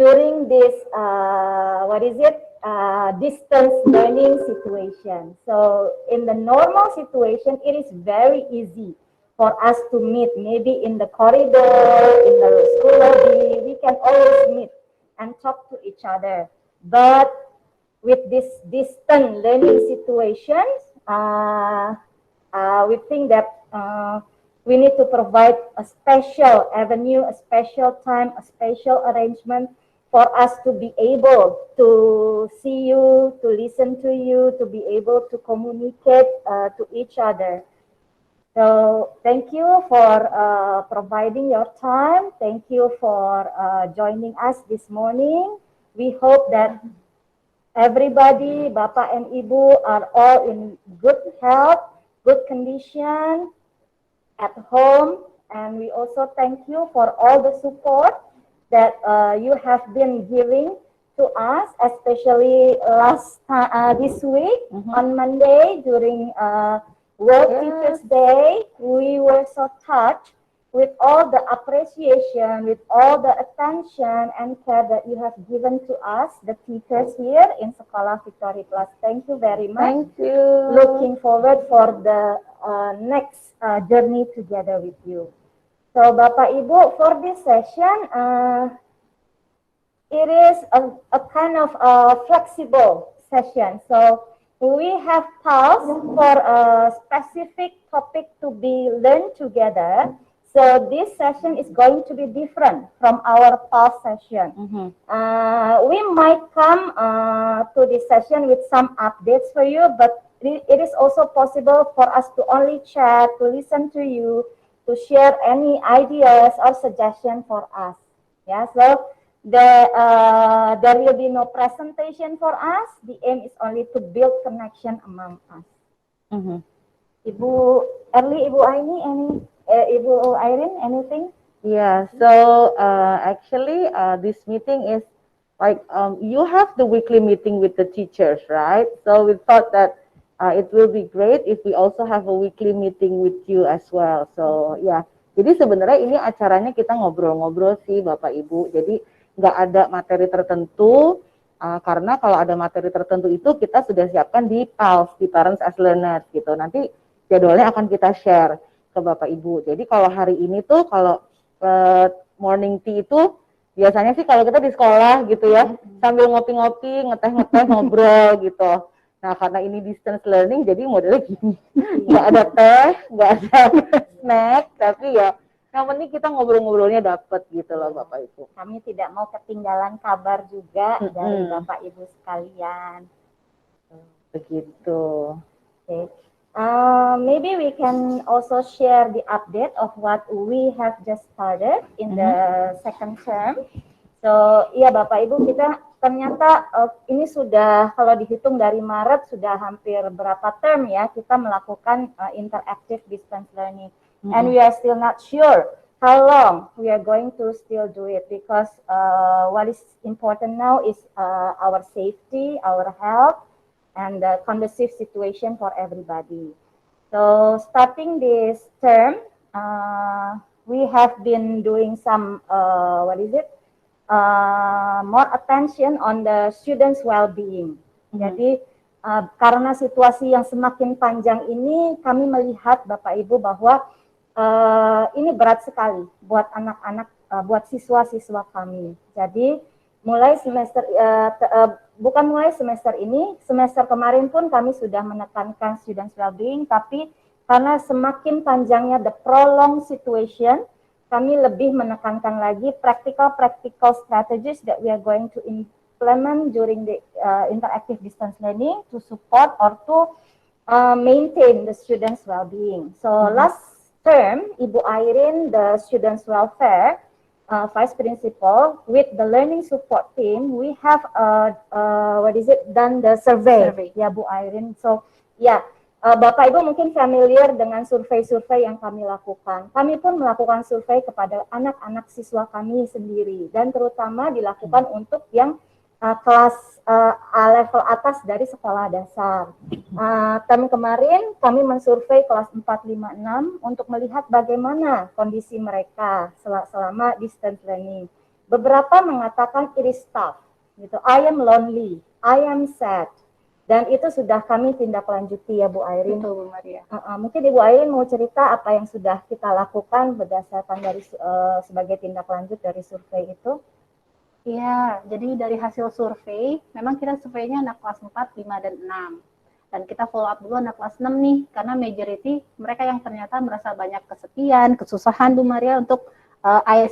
during this distance learning situation. So in the normal situation, it is very easy for us to meet, maybe in the corridor, in the school lobby. We can always meet and talk to each other. But with this distant learning situations, we think that we need to provide a special avenue, a special time, a special arrangement for us to be able to see you, to listen to you, to be able to communicate to each other. So thank you for providing your time. Thank you for joining us this morning. We hope that everybody, Bapak and Ibu, are all in good health, good condition at home. And we also thank you for all the support that you have been giving to us, especially this week on Monday during World Teachers Day. We were so touched with all the appreciation, with all the attention and care that you have given to us, the teachers here in Sekolah Victory Plus. Thank you very much. Thank you. Looking forward for the next journey together with you. So Bapak Ibu, for this session, it is a kind of a flexible session. So we have paused for a specific topic to be learned together. So this session is going to be different from our past session. We might come to this session with some updates for you, but it is also possible for us to only chat, to listen to you, to share any ideas or suggestion for us. Yeah, so there will be no presentation for us. The aim is only to build connection among us. Ibu Erli, Ibu Aini, Ibu Irene, anything? Yeah, so actually this meeting is like you have the weekly meeting with the teachers, right? So we thought that it will be great if we also have a weekly meeting with you as well. So ya, jadi sebenarnya ini acaranya kita ngobrol-ngobrol sih Bapak Ibu. Jadi nggak ada materi tertentu karena kalau ada materi tertentu itu kita sudah siapkan di PALS, di Parents as Learners gitu. Nanti jadwalnya akan kita share ke Bapak Ibu. Jadi kalau hari ini tuh kalau morning tea itu biasanya sih kalau kita di sekolah gitu ya, sambil ngopi-ngopi, ngeteh-ngeteh, ngobrol gitu. Nah karena ini distance learning jadi modelnya gini, nggak ada teh, nggak ada snack, tapi ya yang penting kita ngobrol-ngobrolnya dapet gitu loh Bapak Ibu. Kami tidak mau ketinggalan kabar juga dari Bapak Ibu sekalian. Begitu. Okay. Maybe we can also share the update of what we have just started in the second term. So, iya Bapak Ibu, kita ternyata ini sudah kalau dihitung dari Maret sudah hampir berapa term ya kita melakukan interactive distance learning. And we are still not sure how long we are going to still do it because what is important now is our safety, our health, and the conducive situation for everybody. So starting this term, we have been doing some more attention on the students' well-being. Jadi karena situasi yang semakin panjang ini, kami melihat Bapak Ibu bahwa ini berat sekali buat anak-anak, buat siswa-siswa kami. Jadi mulai semester bukan mulai semester ini, semester kemarin pun kami sudah menekankan students well-being, tapi karena semakin panjangnya the prolonged situation, kami lebih menekankan lagi practical strategies that we are going to implement during the interactive distance learning to support or to maintain the students well-being. So last term, Ibu Irene, the students welfare vice principal, with the learning support team, we have done the survey. Ya Bu Irene. So ya, Bapak Ibu mungkin familiar dengan survei-survei yang kami lakukan. Kami pun melakukan survei kepada anak-anak siswa kami sendiri dan terutama dilakukan untuk yang kelas level atas dari sekolah dasar. Term kemarin kami mensurvei kelas 4, 5, 6 untuk melihat bagaimana kondisi mereka selama distance learning. beberapa mengatakan it is tough, gitu. I am lonely, I am sad. Dan itu sudah kami tindak lanjuti ya Bu Airin. Betul Bu Maria. Mungkin Ibu Airin mau cerita apa yang sudah kita lakukan berdasarkan dari sebagai tindak lanjut dari survei itu. Iya, jadi dari hasil survei, memang kita surveinya anak kelas 4, 5, dan 6. Dan kita follow up dulu anak kelas 6 nih, karena majority mereka yang ternyata merasa banyak kesepian, kesusahan Bu Maria untuk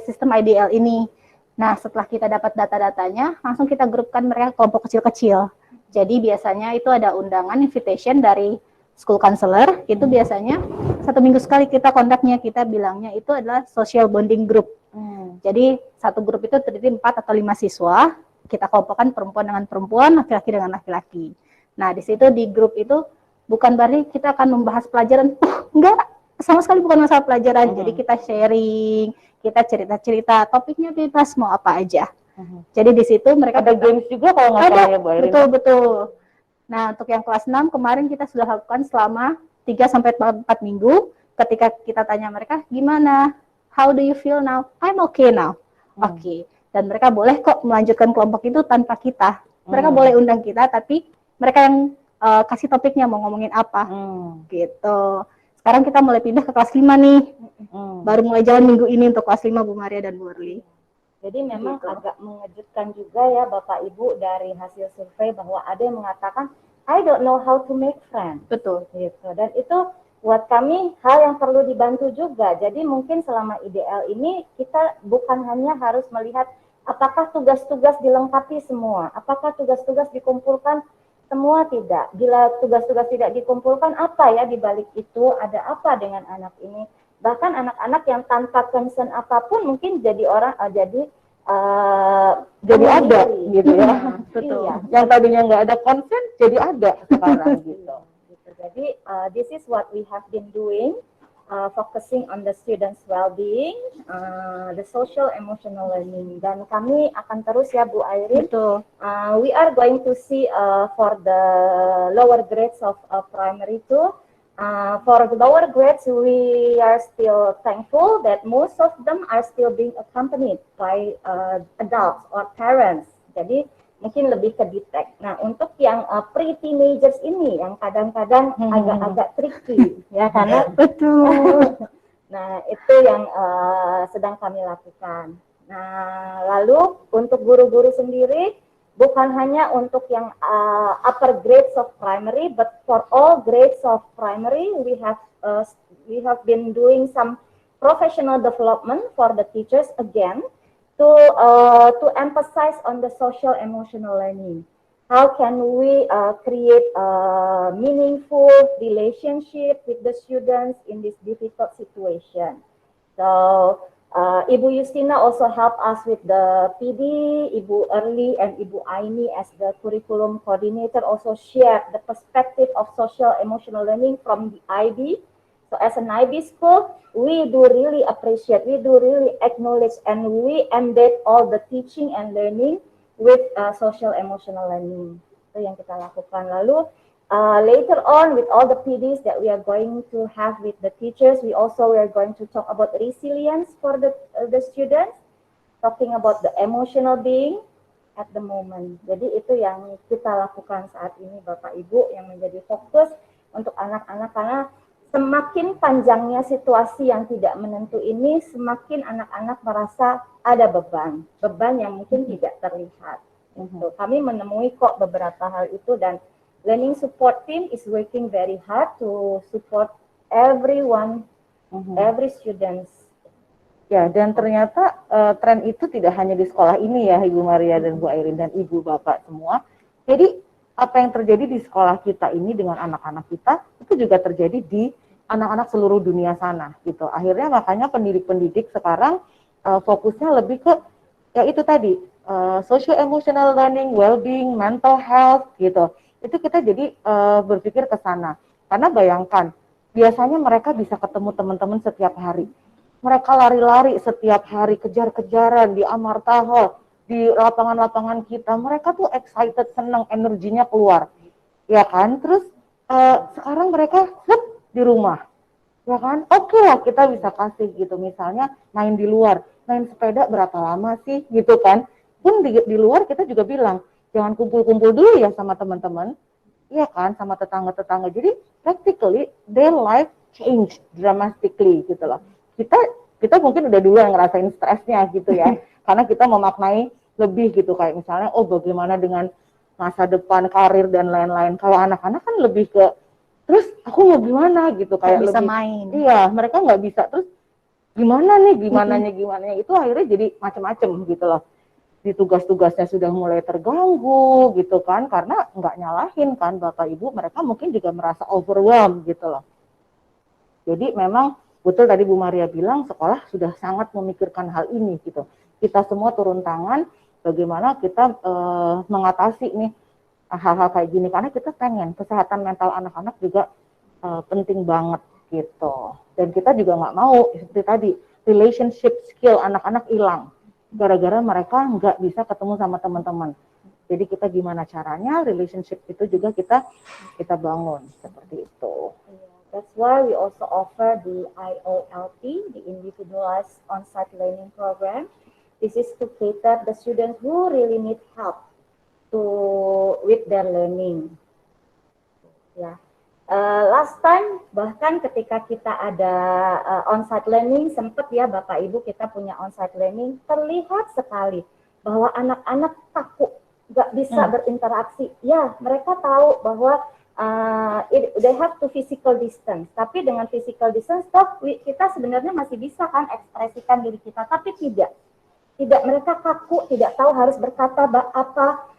sistem IDL ini. Nah, setelah kita dapat data-datanya, langsung kita grupkan mereka kelompok kecil-kecil. Jadi biasanya itu ada undangan invitation dari school counselor, itu biasanya 1 minggu sekali kita kontaknya, kita bilangnya itu adalah social bonding group. Jadi satu grup itu terdiri 4 atau 5 siswa, kita kelompokkan perempuan dengan perempuan, laki-laki dengan laki-laki. Nah, di situ di grup itu bukan berarti kita akan membahas pelajaran, enggak, sama sekali bukan masalah pelajaran. Jadi kita sharing, kita cerita-cerita, topiknya bebas mau apa aja. Jadi di situ mereka ada games juga kalau nggak salah ya Bu Airin. Betul. Nah, untuk yang kelas 6 kemarin kita sudah lakukan selama 3 sampai 4 minggu. Ketika kita tanya mereka, gimana? How do you feel now? I'm okay now. Oke. Dan mereka boleh kok melanjutkan kelompok itu tanpa kita. Mereka boleh undang kita, tapi mereka yang kasih topiknya mau ngomongin apa. Gitu. Sekarang kita mulai pindah ke kelas 5 nih. Baru mulai jalan minggu ini untuk kelas 5 Bu Maria dan Bu Orly. Jadi memang agak mengejutkan juga ya Bapak Ibu dari hasil survei bahwa ada yang mengatakan I don't know how to make friends. Betul. Gitu. Dan itu buat kami hal yang perlu dibantu juga. Jadi mungkin selama IDL ini kita bukan hanya harus melihat apakah tugas-tugas dilengkapi semua, apakah tugas-tugas dikumpulkan semua, tidak. Bila tugas-tugas tidak dikumpulkan, apa ya di balik itu, ada apa dengan anak ini? Bahkan anak-anak yang tanpa concern apapun mungkin jadi ada gitu ya. Betul. Iya. Yang tadinya nggak ada konsen jadi ada sekarang gitu. Jadi this is what we have been doing, focusing on the students' well-being, the social emotional learning. Dan kami akan terus ya Bu Airin. Betul. We are going to see for the lower grades of primary too. For the lower grades, we are still thankful that most of them are still being accompanied by adults or parents. Jadi mungkin lebih ke detect. Nah, untuk yang pre-teenagers ini yang kadang-kadang agak-agak tricky, ya karena betul. Nah, itu yang sedang kami lakukan. Nah, lalu untuk guru-guru sendiri, bukan hanya untuk yang upper grades of primary, but for all grades of primary, we have been doing some professional development for the teachers again to emphasize on the social emotional learning. How can we create a meaningful relationship with the students in this difficult situation? So Ibu Justina also helped us with the PD, Ibu Early and Ibu Aini as the curriculum coordinator also shared the perspective of social emotional learning from the IB. So as an IB school, we do really appreciate, we do really acknowledge, and we embed all the teaching and learning with social emotional learning. Itu yang kita lakukan. Lalu later on, with all the PDs that we are going to have with the teachers, we are going to talk about resilience for the students, talking about the emotional being at the moment. Jadi itu yang kita lakukan saat ini, Bapak Ibu, yang menjadi fokus untuk anak-anak, karena semakin panjangnya situasi yang tidak menentu ini, semakin anak-anak merasa ada beban yang mungkin tidak terlihat. Kami menemui kok beberapa hal itu, dan learning support team is working very hard to support everyone, every students. Ya, dan ternyata tren itu tidak hanya di sekolah ini ya, Ibu Maria dan Bu Airin dan Ibu Bapak semua. Jadi apa yang terjadi di sekolah kita ini dengan anak-anak kita itu juga terjadi di anak-anak seluruh dunia sana gitu. Akhirnya makanya pendidik-pendidik sekarang fokusnya lebih ke ya itu tadi social emotional learning, well-being, mental health gitu. Itu kita jadi berpikir ke sana. Karena bayangkan, biasanya mereka bisa ketemu teman-teman setiap hari. Mereka lari-lari setiap hari, kejar-kejaran di Amarta Hall, di lapangan-lapangan kita. Mereka tuh excited, senang, energinya keluar. Ya kan? Terus sekarang mereka di rumah. Ya kan? Oke lah kita bisa kasih gitu. Misalnya main di luar. main sepeda berapa lama sih gitu kan. Pun di luar kita juga bilang jangan kumpul-kumpul dulu ya sama teman-teman, iya kan, sama tetangga-tetangga. Jadi practically their life change dramatically gitu loh. Kita mungkin udah dulu yang ngerasain stresnya gitu ya, karena kita memaknai lebih gitu, kayak misalnya oh bagaimana dengan masa depan, karir dan lain-lain. Kalau anak-anak kan lebih ke terus aku mau gimana gitu, kayak bisa lebih main. iya, mereka nggak bisa terus gimana nih, gimana itu akhirnya jadi macem-macem gitu loh. Di tugas-tugasnya sudah mulai terganggu gitu kan, karena nggak nyalahin kan Bapak Ibu, mereka mungkin juga merasa overwhelmed gitu loh. Jadi memang betul tadi Bu Maria bilang, sekolah sudah sangat memikirkan hal ini gitu. Kita semua turun tangan bagaimana kita mengatasi nih hal-hal kayak gini, karena kita pengen kesehatan mental anak-anak juga penting banget gitu. Dan kita juga nggak mau seperti tadi relationship skill anak-anak hilang gara-gara mereka nggak bisa ketemu sama teman-teman. Jadi kita gimana caranya relationship itu juga kita bangun seperti itu. That's why we also offer the IOLP, the Individualized On-Site Learning Program. This is to cater the students who really need help with their learning. Ya. Last time bahkan ketika kita ada on-site learning, sempat ya Bapak Ibu kita punya on-site learning, terlihat sekali bahwa anak-anak takut, nggak bisa berinteraksi. Ya, mereka tahu bahwa they have to physical distance, tapi dengan physical distance kita sebenarnya masih bisa kan ekspresikan diri kita, tapi tidak, mereka kaku, tidak tahu harus berkata apa,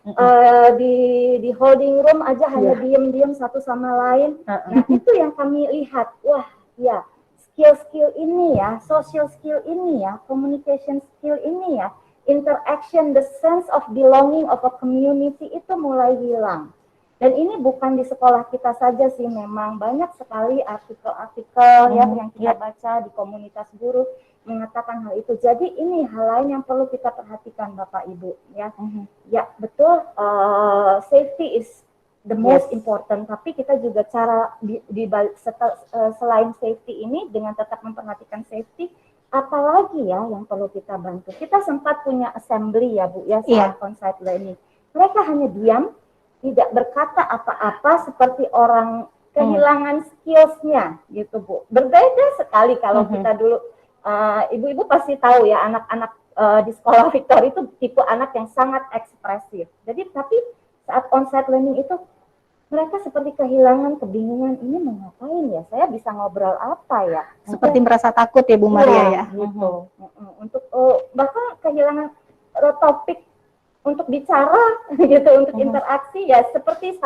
di holding room aja hanya diem-diem satu sama lain. Nah itu yang kami lihat, wah ya skill ini ya, social skill ini ya, communication skill ini ya, interaction, the sense of belonging of a community itu mulai hilang. Dan ini bukan di sekolah kita saja sih, memang banyak sekali artikel-artikel yang kita baca di komunitas guru mengatakan hal itu. Jadi ini hal lain yang perlu kita perhatikan Bapak Ibu ya. Ya betul, safety is the most important, tapi kita juga cara selain safety ini dengan tetap memperhatikan safety, apalagi ya yang perlu kita bantu. Kita sempat punya assembly ya Bu ya saat on-site learning. Mereka hanya diam, tidak berkata apa-apa, seperti orang kehilangan skills-nya gitu Bu. Berbeda sekali kalau kita dulu, ibu-ibu pasti tahu ya anak-anak di sekolah Victor itu tipe anak yang sangat ekspresif. Jadi tapi saat on-site learning itu mereka seperti kehilangan, kebingungan, ini mau ngapain ya? Saya bisa ngobrol apa ya? Seperti merasa takut ya Bu Maria ya. Gitu. Untuk bahkan kehilangan topik untuk bicara gitu, untuk interaksi ya, seperti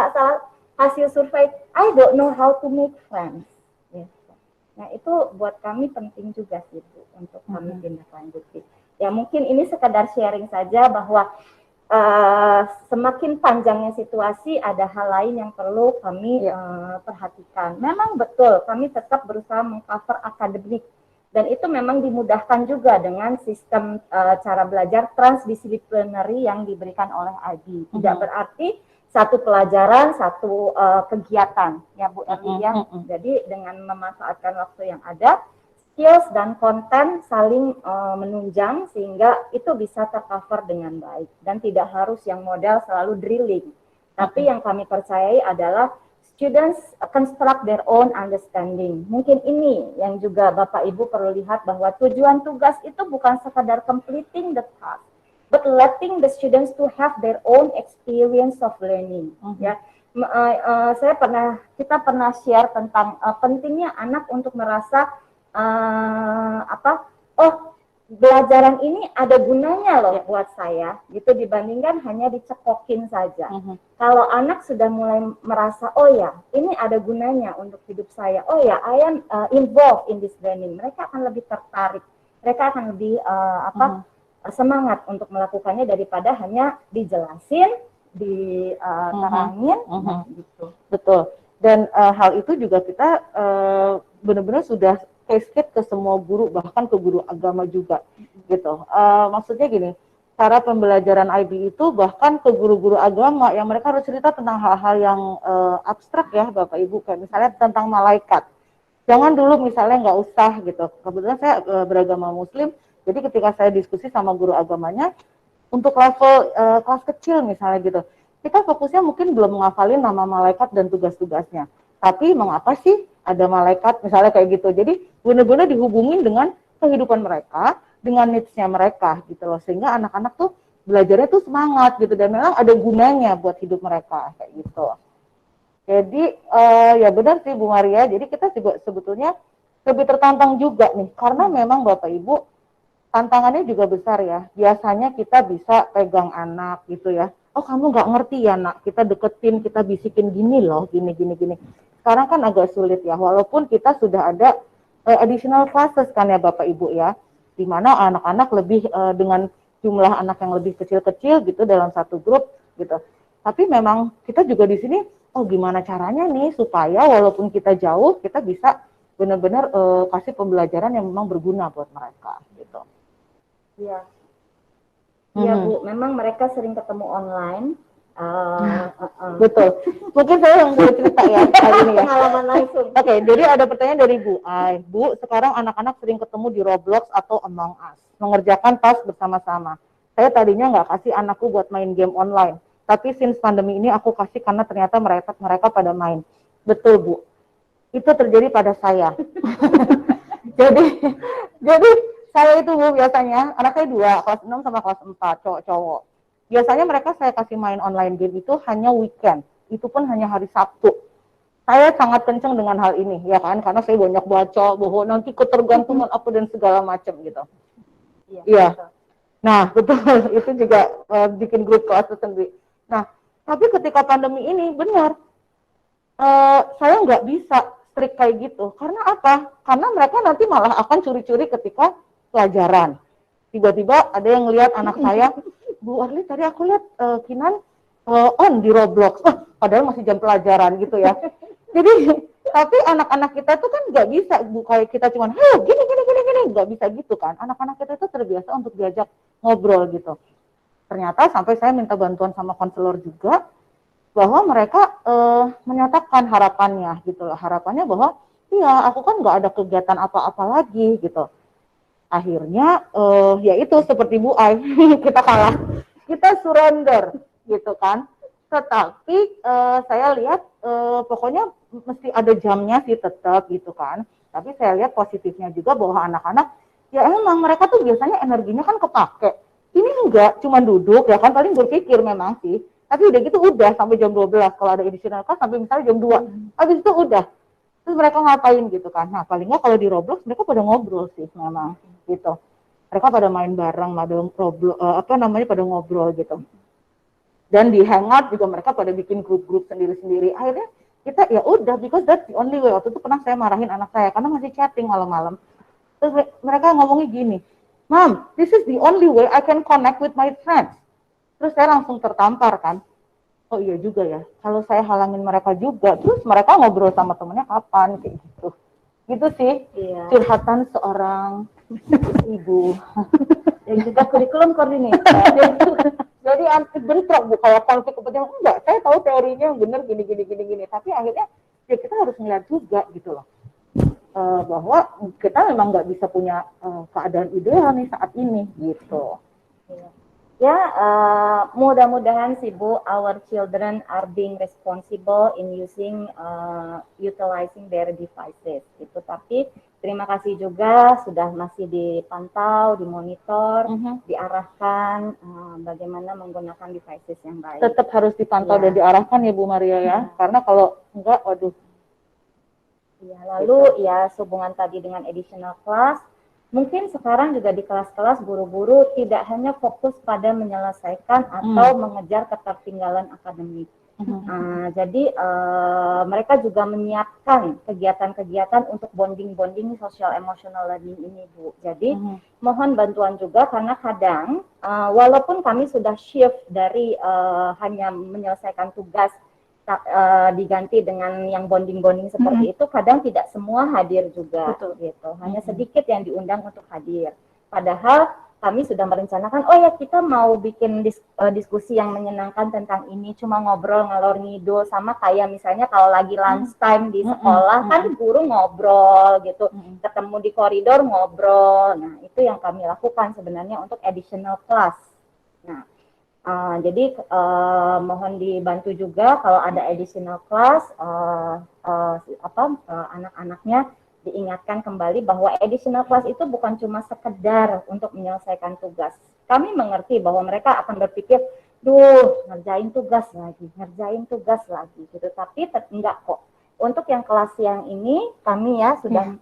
hasil survei I don't know how to make friends gitu. Nah itu buat kami penting juga sih Bu, untuk kami tindak lanjuti. Ya mungkin ini sekadar sharing saja bahwa semakin panjangnya situasi ada hal lain yang perlu kami perhatikan. Memang betul kami tetap berusaha mengcover akademik, dan itu memang dimudahkan juga dengan sistem cara belajar transdisciplinary yang diberikan oleh IB. Tidak berarti satu pelajaran, satu kegiatan, ya Bu Erli ya. Jadi dengan memanfaatkan waktu yang ada, skills dan konten saling menunjang sehingga itu bisa tercover dengan baik. Dan tidak harus yang model selalu drilling. Tapi yang kami percayai adalah students construct their own understanding. Mungkin ini yang juga Bapak Ibu perlu lihat, bahwa tujuan tugas itu bukan sekadar completing the task, but letting the students to have their own experience of learning. Ya, kita pernah share tentang pentingnya anak untuk merasa belajaran ini ada gunanya loh buat saya, gitu, dibandingkan hanya dicekokin saja. Kalau anak sudah mulai merasa, oh ya, ini ada gunanya untuk hidup saya, oh ya, I am involved in this learning, mereka akan lebih tertarik, mereka akan lebih semangat untuk melakukannya daripada hanya dijelasin, diterangin, gitu. Betul. Dan hal itu juga kita benar-benar sudah cascade ke semua guru, bahkan ke guru agama juga, gitu. Maksudnya gini, cara pembelajaran IB itu bahkan ke guru-guru agama yang mereka harus cerita tentang hal-hal yang abstrak ya Bapak Ibu, kayak misalnya tentang malaikat. Jangan dulu misalnya nggak usah gitu. Kebetulan saya beragama Muslim, Jadi ketika saya diskusi sama guru agamanya, untuk level kelas kecil misalnya gitu, kita fokusnya mungkin belum menghafalin nama malaikat dan tugas-tugasnya. Tapi mengapa sih ada malaikat misalnya kayak gitu. Jadi benar-benar dihubungin dengan kehidupan mereka, dengan needs-nya mereka gitu loh. Sehingga anak-anak tuh belajarnya tuh semangat gitu dan memang ada gunanya buat hidup mereka kayak gitu. Jadi ya benar sih Bu Maria. Jadi kita juga sebetulnya lebih tertantang juga nih karena memang Bapak Ibu tantangannya juga besar ya. Biasanya kita bisa pegang anak gitu ya. Oh kamu nggak ngerti ya nak, kita deketin, kita bisikin gini loh, gini gini gini. Sekarang kan agak sulit ya, walaupun kita sudah ada additional classes kan ya Bapak Ibu ya, di mana anak-anak lebih dengan jumlah anak yang lebih kecil-kecil gitu dalam satu grup gitu. Tapi memang kita juga di sini, oh gimana caranya nih supaya walaupun kita jauh, kita bisa benar-benar kasih pembelajaran yang memang berguna buat mereka gitu. Iya. Iya Bu, memang mereka sering ketemu online. Betul. Mungkin saya yang boleh cerita ya hari ini ya. Pengalaman langsung. Oke, jadi ada pertanyaan dari Bu Ai. Bu, sekarang anak-anak sering ketemu di Roblox atau Among Us, mengerjakan task bersama-sama. Saya tadinya nggak kasih anakku buat main game online, tapi since pandemi ini aku kasih karena ternyata mereka pada main. Betul Bu, itu terjadi pada saya. jadi saya itu Bu biasanya, anak saya 2, kelas 6 sama kelas 4, cowok-cowok. Biasanya mereka saya kasih main online game itu hanya weekend, itu pun hanya hari Sabtu. Saya sangat kenceng dengan hal ini, ya kan, karena saya banyak baca bahwa nanti ketergantungan apa dan segala macam gitu. Iya. Nah, betul, itu juga bikin grup kelas sendiri. Nah, tapi ketika pandemi ini, benar, saya nggak bisa strict kayak gitu. Karena apa? Karena mereka nanti malah akan curi-curi ketika pelajaran. Tiba-tiba ada yang lihat anak saya, Bu Arli tadi aku lihat Kinan on di Roblox. Padahal masih jam pelajaran gitu ya. Jadi, tapi anak-anak kita tuh kan nggak bisa, kayak kita cuman, gini, nggak bisa gitu kan. Anak-anak kita tuh terbiasa untuk diajak ngobrol gitu. Ternyata sampai saya minta bantuan sama konselor juga, bahwa mereka menyatakan harapannya gitu loh. Harapannya bahwa, iya aku kan nggak ada kegiatan apa-apa lagi gitu. Akhirnya, ya itu seperti Bu Ai, kita kalah, kita surrender gitu kan. Tetapi saya lihat pokoknya mesti ada jamnya sih tetap gitu kan. Tapi saya lihat positifnya juga bahwa anak-anak ya emang mereka tuh biasanya energinya kan kepake. Ini enggak cuma duduk ya kan, paling berpikir memang sih. Tapi udah gitu udah sampai jam 12 kalau ada additional class sampai misalnya jam 2. Habis itu udah. Terus mereka ngapain gitu kan. Nah, paling nggak kalau di Roblox mereka pada ngobrol sih memang gitu. Mereka pada main bareng, pada ngobrol gitu. Dan di Hangout juga mereka pada bikin grup-grup sendiri-sendiri. Akhirnya kita ya udah, because that's the only way. Waktu itu pernah saya marahin anak saya karena masih chatting malam-malam. Terus mereka ngomongnya gini, Mom, this is the only way I can connect with my friends. Terus saya langsung tertampar kan. Oh iya juga ya, kalau saya halangin mereka juga, terus mereka ngobrol sama temennya kapan, kayak gitu. Gitu sih, Iya. curhatan seorang ibu. Dan juga kurikulum koordinator. Jadi anti bentrok Bu, kayak konflik kepentingan enggak, saya tahu teorinya yang benar gini, tapi akhirnya ya kita harus melihat juga gitu loh. Bahwa kita memang nggak bisa punya keadaan ideal nih saat ini gitu. Ya, mudah-mudahan sih Bu, our children are being responsible in utilizing their devices gitu. Tapi terima kasih juga sudah masih dipantau, dimonitor, diarahkan bagaimana menggunakan devices yang baik. Tetap harus dipantau dan diarahkan ya Bu Maria ya, karena kalau enggak, waduh. Ya, lalu ya sehubungan tadi dengan additional class, mungkin sekarang juga di kelas-kelas guru-guru tidak hanya fokus pada menyelesaikan atau mengejar ketertinggalan akademik. Jadi mereka juga menyiapkan kegiatan-kegiatan untuk bonding social emotional learning ini Bu. Jadi mohon bantuan juga karena kadang walaupun kami sudah shift dari hanya menyelesaikan tugas diganti dengan yang bonding seperti itu, kadang tidak semua hadir juga. Gitu. Hanya sedikit yang diundang untuk hadir. Padahal kami sudah merencanakan, oh ya kita mau bikin diskusi yang menyenangkan tentang ini, cuma ngobrol ngalor ngidul, sama kayak misalnya kalau lagi lunch time di sekolah kan guru ngobrol gitu, ketemu di koridor ngobrol. Nah itu yang kami lakukan sebenarnya untuk additional class. Nah jadi mohon dibantu juga kalau ada additional class, anak-anaknya diingatkan kembali bahwa additional class itu bukan cuma sekedar untuk menyelesaikan tugas. Kami mengerti bahwa mereka akan berpikir, ngerjain tugas lagi gitu. Tapi enggak kok. Untuk yang kelas yang ini, kami ya sudah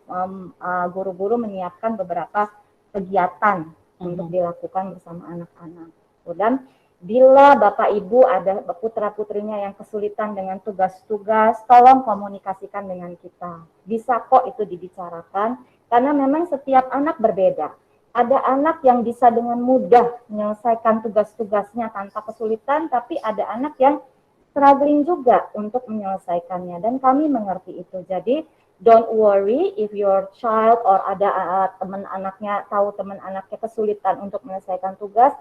guru-guru menyiapkan beberapa kegiatan untuk dilakukan bersama anak-anak. Dan bila Bapak Ibu ada putra-putrinya yang kesulitan dengan tugas-tugas, tolong komunikasikan dengan kita. Bisa kok itu dibicarakan, karena memang setiap anak berbeda. Ada anak yang bisa dengan mudah menyelesaikan tugas-tugasnya tanpa kesulitan, tapi ada anak yang struggling juga untuk menyelesaikannya, dan kami mengerti itu. Jadi, don't worry if your child or ada teman anaknya, tahu teman anaknya kesulitan untuk menyelesaikan tugas,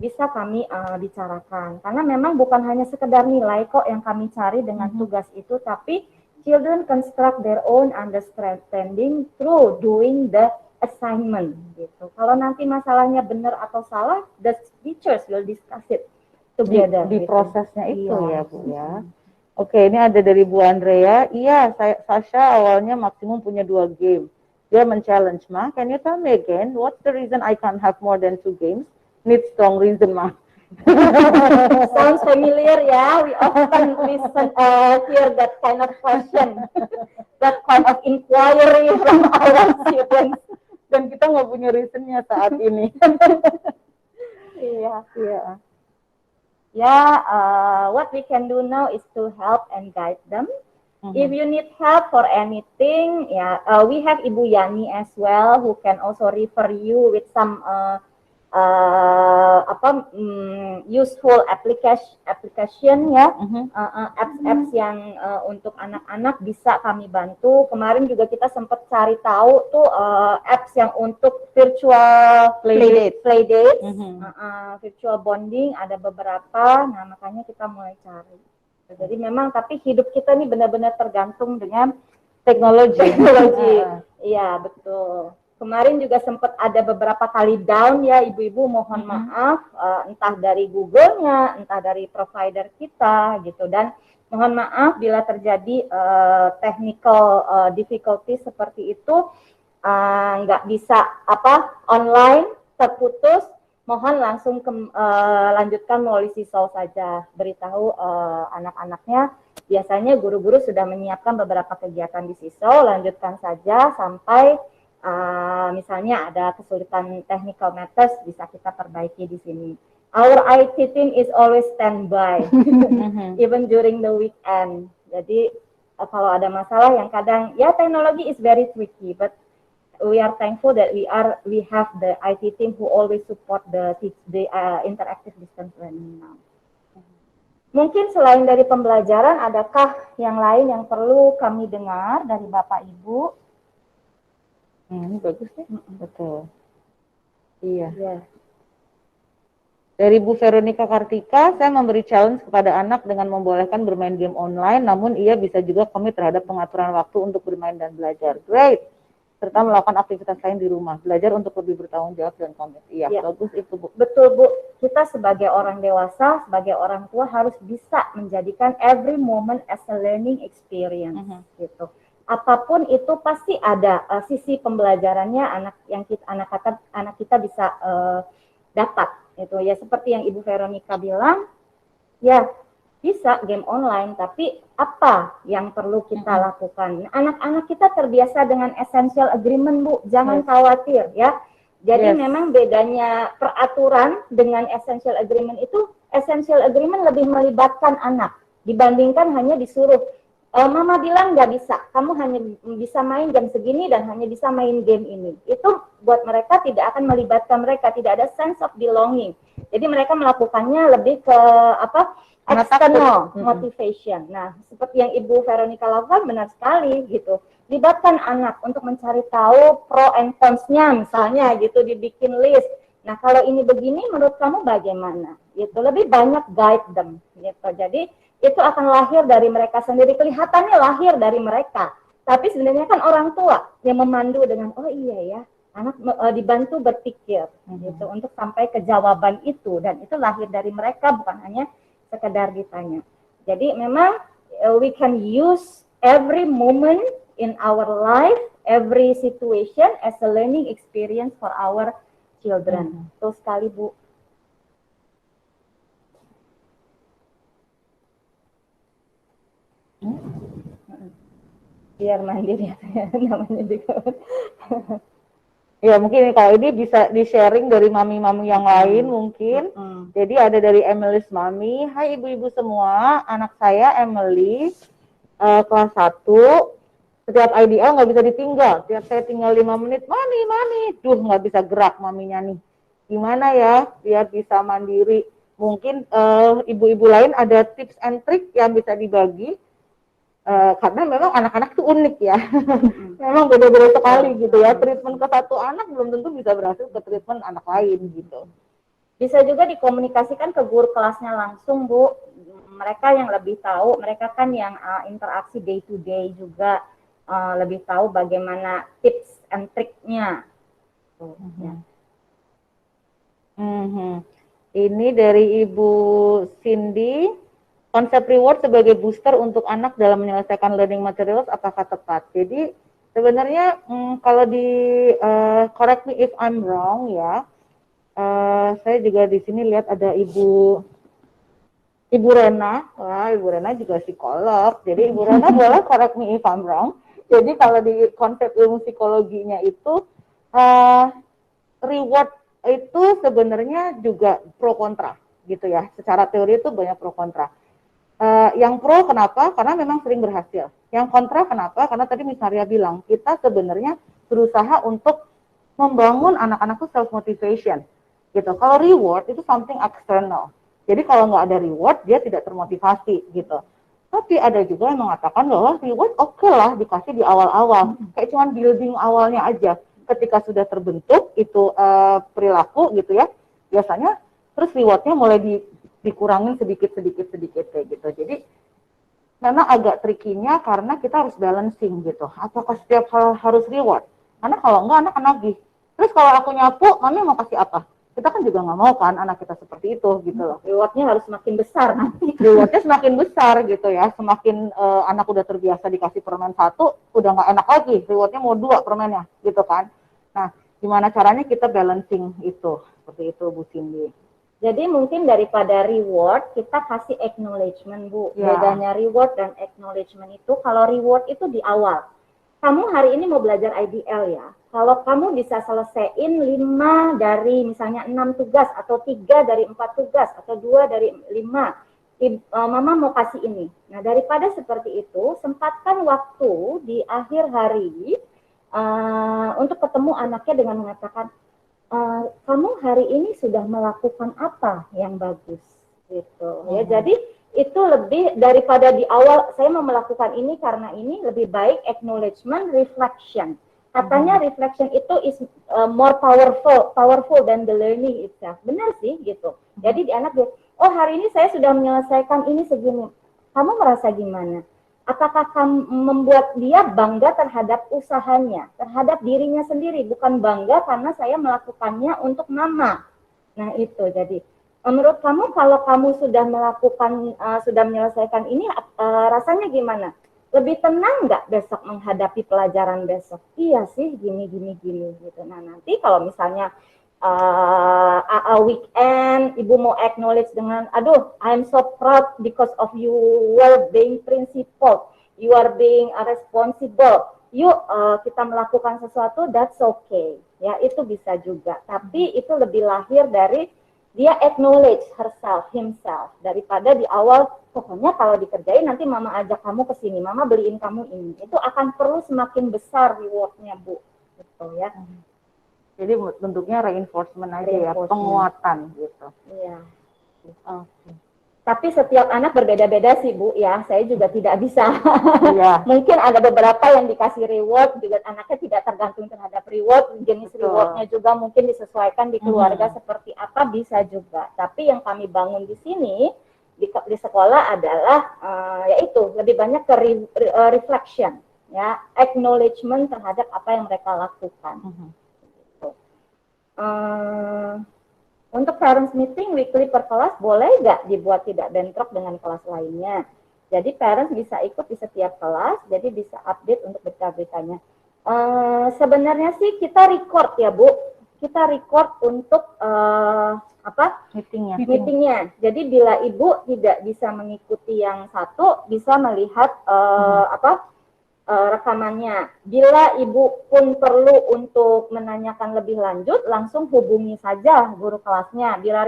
bisa kami bicarakan. Karena memang bukan hanya sekedar nilai kok yang kami cari dengan tugas itu, tapi children construct their own understanding through doing the assignment gitu. Kalau nanti masalahnya benar atau salah, the teachers will discuss it together. Di gitu. prosesnya itu Iya. ya Bu ya. Oke, ini ada dari Bu Andrea. Iya, Sasha awalnya maksimum punya 2 game. Dia men-challenge, Ma, can you tell me again, what's the reason I can't have more than 2 games? Need strong reason, Ma. Sounds familiar ya. We often hear that kind of question, that kind of inquiry from our students. Dan kita nggak punya reasonnya saat ini. Iya. Yeah. What we can do now is to help and guide them. If you need help for anything, we have Ibu Yani as well, who can also refer you with some useful application ya, apps yang untuk anak-anak bisa kami bantu. Kemarin juga kita sempat cari tahu tuh apps yang untuk virtual playdate, virtual bonding, ada beberapa. Nah makanya kita mulai cari. Jadi memang tapi hidup kita nih benar-benar tergantung dengan teknologi. Iya betul. Kemarin juga sempat ada beberapa kali down ya ibu-ibu, mohon maaf, entah dari Google-nya, entah dari provider kita gitu, dan mohon maaf bila terjadi technical difficulty seperti itu, nggak bisa online, terputus, mohon langsung lanjutkan melalui sisal saja, beritahu anak-anaknya. Biasanya guru-guru sudah menyiapkan beberapa kegiatan di sisal, lanjutkan saja sampai misalnya ada kesulitan technical matters, bisa kita perbaiki di sini. Our IT team is always standby, even during the weekend. Jadi kalau ada masalah yang kadang ya teknologi is very tricky, but we are thankful that we have the IT team who always support the interactive distance learning now. Mungkin selain dari pembelajaran, adakah yang lain yang perlu kami dengar dari Bapak Ibu? Ini bagus ya, betul. Iya. Yeah. Dari Bu Veronica Kartika, saya memberi challenge kepada anak dengan membolehkan bermain game online, namun ia bisa juga komit terhadap pengaturan waktu untuk bermain dan belajar. Great. Serta melakukan aktivitas lain di rumah, belajar untuk lebih bertanggung jawab dan komit. Iya, bagus itu Bu. Betul Bu, kita sebagai orang dewasa, sebagai orang tua harus bisa menjadikan every moment as a learning experience gitu. Apapun itu pasti ada sisi pembelajarannya anak kita bisa dapat itu ya, seperti yang Ibu Veronica bilang ya, bisa game online, tapi apa yang perlu kita lakukan? Anak-anak kita terbiasa dengan essential agreement Bu, jangan khawatir ya. Jadi memang bedanya peraturan dengan essential agreement itu, essential agreement lebih melibatkan anak dibandingkan hanya disuruh Mama bilang nggak bisa, kamu hanya bisa main jam segini dan hanya bisa main game ini. Itu buat mereka tidak akan melibatkan mereka, tidak ada sense of belonging. Jadi mereka melakukannya lebih ke external motivation. Nah, seperti yang Ibu Veronica lakukan benar sekali gitu. Libatkan anak untuk mencari tahu pro and cons-nya misalnya gitu, dibikin list. Nah, kalau ini begini, menurut kamu bagaimana? Gitu, lebih banyak guide them. Gitu. Jadi itu akan lahir dari mereka sendiri. Kelihatannya lahir dari mereka, tapi sebenarnya kan orang tua yang memandu dengan, oh iya ya, anak dibantu berpikir, gitu, untuk sampai ke jawaban itu. Dan itu lahir dari mereka, bukan hanya sekedar ditanya. Jadi memang we can use every moment in our life, every situation as a learning experience for our children. Betul sekali, Bu. Biar mandiri namanya juga. Ya mungkin kalau ini bisa di-sharing dari mami-mami yang lain mungkin. Jadi ada dari Emily's Mami. Hai ibu-ibu semua, anak saya Emily, kelas 1. Setiap IDL nggak bisa ditinggal. Setiap saya tinggal 5 menit, mami, duh nggak bisa gerak maminya nih. Gimana ya biar bisa mandiri? Mungkin ibu-ibu lain ada tips and trick yang bisa dibagi. Karena memang anak-anak itu unik ya, memang beda-beda sekali gitu ya. Treatment ke satu anak belum tentu bisa berhasil ke treatment anak lain gitu. Bisa juga dikomunikasikan ke guru kelasnya langsung, Bu. Mereka yang lebih tahu, mereka kan yang interaksi day to day juga, lebih tahu bagaimana tips and triknya. Ini dari Ibu Cindy. Konsep reward sebagai booster untuk anak dalam menyelesaikan learning materials apakah tepat? Jadi sebenarnya kalau di correct me if I'm wrong ya, saya juga di sini lihat ada Ibu Rena. Wah, Ibu Rena juga psikolog. Jadi Ibu Rena boleh correct me if I'm wrong. Jadi kalau di konsep ilmu psikologinya itu reward itu sebenarnya juga pro kontra gitu ya. Secara teori itu banyak pro kontra. Yang pro kenapa? Karena memang sering berhasil. Yang kontra kenapa? Karena tadi Miss Maria bilang, kita sebenarnya berusaha untuk membangun anak-anak itu self motivation. Gitu. Kalau reward itu something external. Jadi kalau nggak ada reward, dia tidak termotivasi gitu. Tapi ada juga yang mengatakan bahwa reward oke lah dikasih di awal-awal. Kayak cuman building awalnya aja. Ketika sudah terbentuk itu perilaku gitu ya, biasanya terus rewardnya mulai dikurangin sedikit kayak gitu. Jadi memang agak trikinya karena kita harus balancing gitu. Apakah setiap hal harus reward? Karena kalau enggak anak nagih. Terus kalau aku nyapu, mami mau kasih apa? Kita kan juga nggak mau kan anak kita seperti itu gitu loh. Rewardnya harus semakin besar nanti. Rewardnya semakin besar gitu ya. Semakin anak udah terbiasa dikasih permen 1, udah nggak enak lagi. Rewardnya mau 2 permennya gitu kan. Nah, gimana caranya kita balancing itu? Seperti itu Bu Cindy. Jadi mungkin daripada reward, kita kasih acknowledgement, Bu. Ya. Bedanya reward dan acknowledgement itu, kalau reward itu di awal. Kamu hari ini mau belajar IDL ya. Kalau kamu bisa selesaiin 5 dari misalnya 6 tugas, atau 3 dari 4 tugas, atau 2 dari 5, Mama mau kasih ini. Nah, daripada seperti itu, sempatkan waktu di akhir hari untuk ketemu anaknya dengan mengatakan, kamu hari ini sudah melakukan apa yang bagus gitu ya. Jadi itu lebih daripada di awal saya mau melakukan ini karena ini, lebih baik acknowledgement, reflection. Katanya reflection itu is more powerful than the learning itself. Benar sih gitu. Jadi di anak dia, oh hari ini saya sudah menyelesaikan ini segini. Kamu merasa gimana? Apakah kamu membuat dia bangga terhadap usahanya, terhadap dirinya sendiri, bukan bangga karena saya melakukannya untuk mama. Nah itu, jadi menurut kamu kalau kamu sudah melakukan, sudah menyelesaikan ini, rasanya gimana? Lebih tenang nggak besok menghadapi pelajaran besok? Iya sih, gini gitu. Nah nanti kalau misalnya weekend, ibu mau acknowledge dengan, aduh, I'm so proud because of you were being principled, you are being responsible. Yuk kita melakukan sesuatu, that's okay. Ya itu bisa juga. Tapi itu lebih lahir dari dia acknowledge herself, himself, daripada di awal pokoknya kalau dikerjain nanti mama ajak kamu ke sini, mama beliin kamu ini. Itu akan perlu semakin besar rewardnya, Bu. Gitu ya. Jadi bentuknya reinforcement aja ya, penguatan gitu. Iya. Oke. Tapi setiap anak berbeda-beda sih Bu ya, saya juga tidak bisa. Iya. Mungkin ada beberapa yang dikasih reward juga anaknya tidak tergantung terhadap reward, jenis Betul. rewardnya juga mungkin disesuaikan di keluarga Mhm. seperti apa bisa juga. Tapi yang kami bangun di sini di sekolah adalah yaitu lebih banyak ke reflection ya, acknowledgement terhadap apa yang mereka lakukan. Mhm. Untuk parents meeting weekly per kelas boleh nggak dibuat tidak bentrok dengan kelas lainnya. Jadi parents bisa ikut di setiap kelas, jadi bisa update untuk berita-beritanya. Sebenarnya sih kita record ya Bu, kita record untuk meetingnya. Jadi bila ibu tidak bisa mengikuti yang satu, bisa melihat rekamannya. Bila ibu pun perlu untuk menanyakan lebih lanjut, langsung hubungi saja guru kelasnya. Bila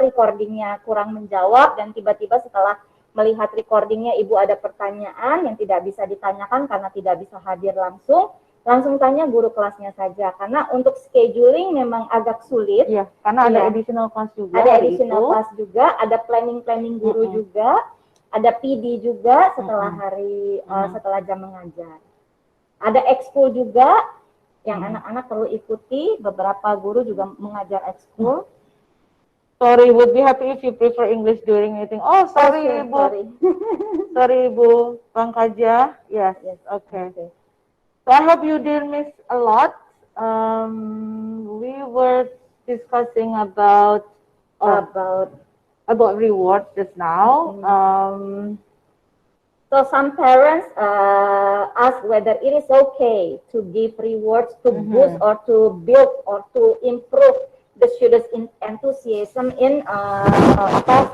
recordingnya kurang menjawab dan tiba-tiba setelah melihat recordingnya ibu ada pertanyaan yang tidak bisa ditanyakan karena tidak bisa hadir langsung tanya guru kelasnya saja. Karena untuk scheduling memang agak sulit. Iya, karena ada additional class juga. Ada additional class juga, ada planning guru juga. Ada PD juga setelah setelah jam mengajar. Ada ekskul juga yang anak-anak perlu ikuti. Beberapa guru juga mengajar ekskul. Sorry, would be happy if you prefer English during meeting. Oh, sorry, Okay, Ibu. sorry. Sorry, Ibu. Pangkaja. Yes. Okay. So I hope you didn't miss a lot. We were discussing about reward just now. So some parents ask whether it is okay to give rewards to boost or to build or to improve the students' enthusiasm in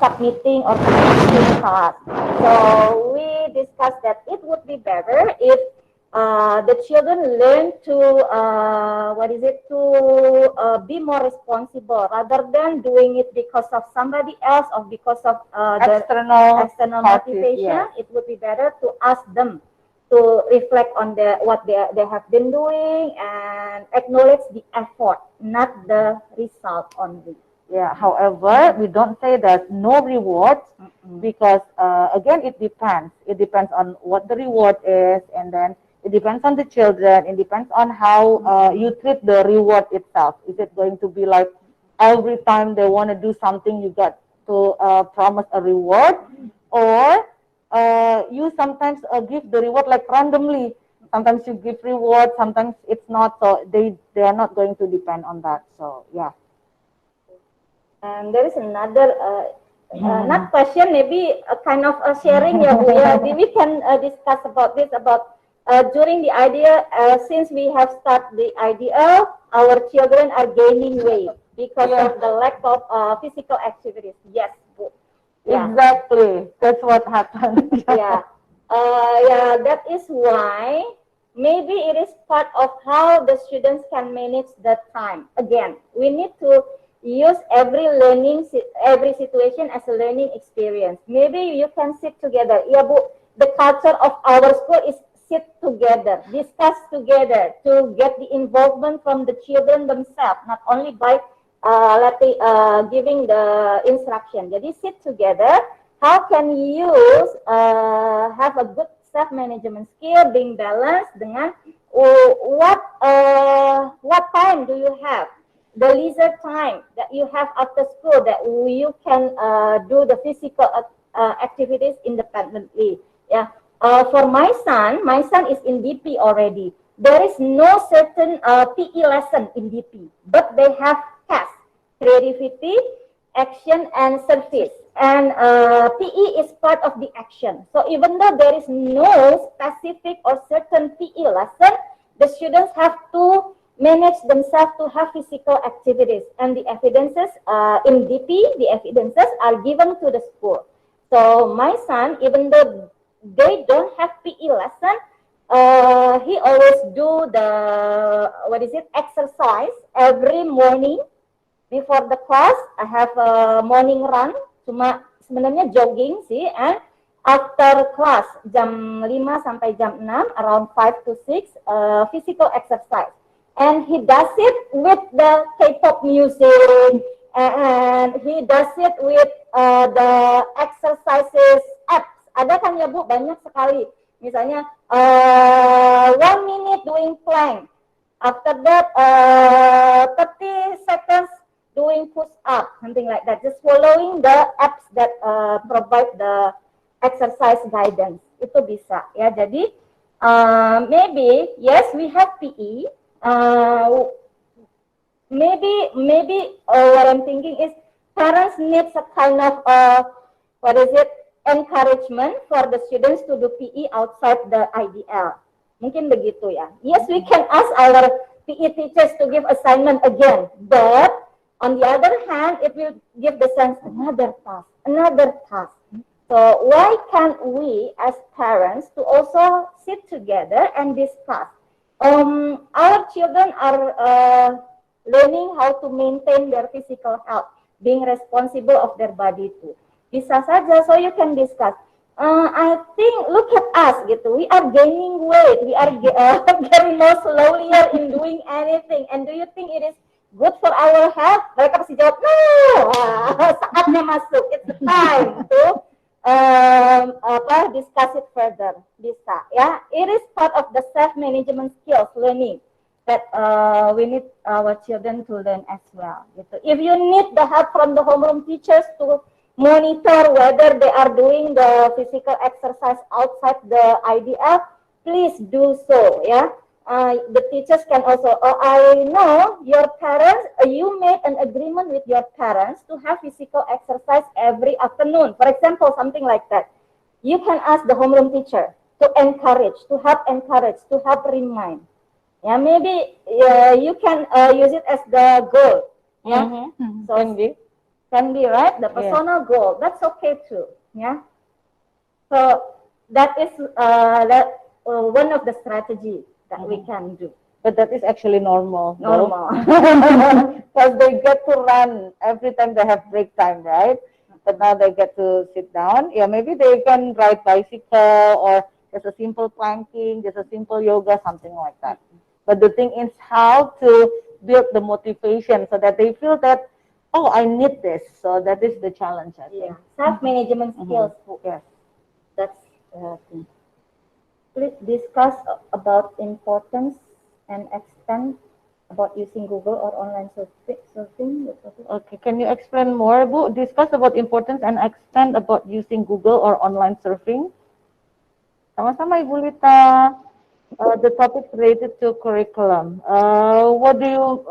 submitting or completing task. So we discussed that it would be better if the children learn to be more responsible rather than doing it because of somebody else or because of the external motivation. It would be better to ask them to reflect on what they have been doing and acknowledge the effort, not the result only. Yeah, however, we don't say that no rewards because again, it depends. It depends on what the reward is, and then it depends on the children. It depends on how you treat the reward itself. Is it going to be like every time they want to do something, you got to promise a reward, or you sometimes give the reward like randomly. Sometimes you give reward, sometimes it's not. So they are not going to depend on that. So yeah. And there is another not question, maybe a kind of a sharing ya Bu ya. We can discuss about this during the idea, since we have started the idea, our children are gaining weight because of the lack of physical activities. Yes, Bu. Yeah. Exactly. That's what happened. That is why maybe it is part of how the students can manage the time. Again, we need to use every situation as a learning experience. Maybe you can sit together. Yeah, Bu, the culture of our school is sit together, discuss together to get the involvement from the children themselves, not only by giving the instruction. Jadi sit together, how can you have a good self-management skill, being balanced dengan what time do you have? The leisure time that you have after school that you can do the physical activities independently. Yeah. For my son is in DP already. There is no certain PE lesson in DP, but they have tasks, creativity, action, and service. And PE is part of the action. So even though there is no specific or certain PE lesson, the students have to manage themselves to have physical activities. And the evidences in DP, the evidences are given to the school. So my son, even though they don't have PE lesson, he always do the exercise every morning before the class. I have a morning run, cuma sebenarnya jogging sih, and after class jam 5 sampai jam 6 around 5 to 6 physical exercise, and he does it with the K-pop music, and he does it with the exercises apps. Ada kan ya Bu, banyak sekali. Misalnya 1 minute doing plank. After that 30 seconds doing push up, something like that. Just following the apps that provide the exercise guidance. Itu bisa ya. Jadi maybe yes we have PE. Maybe what I'm thinking is parents need a kind of encouragement for the students to do PE outside the IDL. Mungkin begitu ya. Yes, we can ask our PE teachers to give assignment again, but on the other hand, it will give the sense another task. So why can't we as parents to also sit together and discuss? Our children are learning how to maintain their physical health, being responsible of their body too. Bisa saja, so you can discuss. I think look at us gitu. We are gaining weight. We are getting more slowlier in doing anything. And do you think it is good for our health? Mereka pasti jawab no. Saatnya masuk. It's the time to discuss it further. Bisa ya. It is part of the self-management skills learning that we need our children to learn as well. Gitu. If you need the help from the homeroom teachers to monitor whether they are doing the physical exercise outside the IDL, please do so. Yeah, the teachers can also. I know your parents. You made an agreement with your parents to have physical exercise every afternoon. For example, something like that. You can ask the homeroom teacher to help remind. Yeah, maybe you can use it as the goal. Yeah, so can be right, the personal goal. That's okay too. Yeah. So that is one of the strategies that we can do. But that is actually normal. Normal. Because they get to run every time they have break time, right? But now they get to sit down. Yeah, maybe they can ride bicycle or just a simple planking, just a simple yoga, something like that. But the thing is how to build the motivation so that they feel that, oh, I need this. So that is the challenge, I think. Self-management skills. Yes. That's thing. Please discuss about importance and extent about using Google or online surfing. Okay, can you explain more, Bu? Discuss about importance and extent about using Google or online surfing. Sama-sama, Ibu Lita. The topic related to curriculum. What do you,